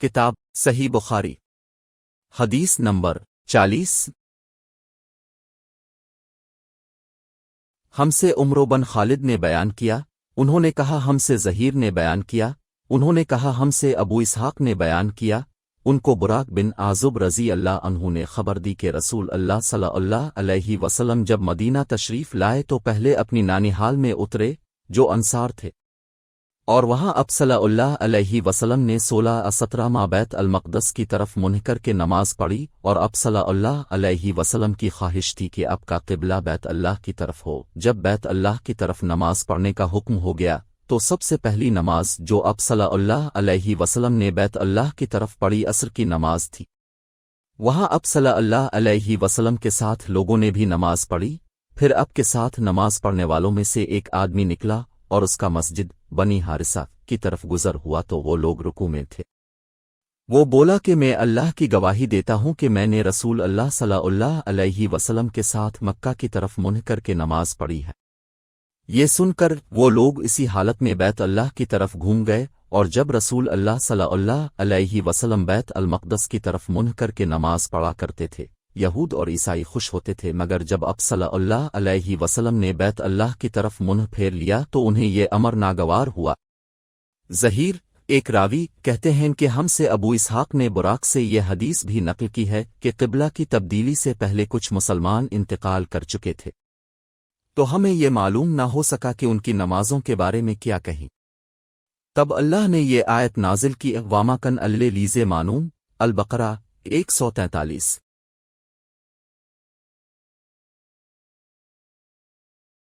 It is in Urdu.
کتاب صحیح بخاری حدیث نمبر 40۔ ہم سے عمرو بن خالد نے بیان کیا، انہوں نے کہا ہم سے زہیر نے بیان کیا، انہوں نے کہا ہم سے ابو اسحاق نے بیان کیا، ان کو براق بن عازب رضی اللہ عنہ نے خبر دی کہ رسول اللہ صلی اللہ علیہ وسلم جب مدینہ تشریف لائے تو پہلے اپنی نانیحال میں اترے جو انصار تھے، اور وہاں اب صلی اللہ علیہ وسلم نے 16-17 ماہ بیت المقدس کی طرف منہ کر کے نماز پڑھی، اور اب صلی اللہ علیہ وسلم کی خواہش تھی کہ اب کا قبلہ بیت اللہ کی طرف ہو۔ جب بیت اللہ کی طرف نماز پڑھنے کا حکم ہو گیا تو سب سے پہلی نماز جو اب صلی اللہ علیہ وسلم نے بیت اللہ کی طرف پڑھی عصر کی نماز تھی۔ وہاں اب صلی اللہ علیہ وسلم کے ساتھ لوگوں نے بھی نماز پڑھی۔ پھر اب کے ساتھ نماز پڑھنے والوں میں سے ایک آدمی نکلا اور اس کا مسجد بنی حارثہ کی طرف گزر ہوا تو وہ لوگ رکوع میں تھے۔ وہ بولا کہ میں اللہ کی گواہی دیتا ہوں کہ میں نے رسول اللہ صلی اللہ علیہ وسلم کے ساتھ مکہ کی طرف منہ کر کے نماز پڑھی ہے۔ یہ سن کر وہ لوگ اسی حالت میں بیت اللہ کی طرف گھوم گئے، اور جب رسول اللہ صلی اللہ علیہ وسلم بیت المقدس کی طرف منہ کر کے نماز پڑھا کرتے تھے، یہود اور عیسائی خوش ہوتے تھے، مگر جب اب صلی اللہ علیہ وسلم نے بیت اللہ کی طرف منہ پھیر لیا تو انہیں یہ امر ناگوار ہوا۔ زہیر ایک راوی کہتے ہیں کہ ہم سے ابو اسحاق نے براق سے یہ حدیث بھی نقل کی ہے کہ قبلہ کی تبدیلی سے پہلے کچھ مسلمان انتقال کر چکے تھے، تو ہمیں یہ معلوم نہ ہو سکا کہ ان کی نمازوں کے بارے میں کیا کہیں۔ تب اللہ نے یہ آیت نازل کی، وَمَا كَانَ لِلَّذِينَ آمَنُوا البقرہ 143۔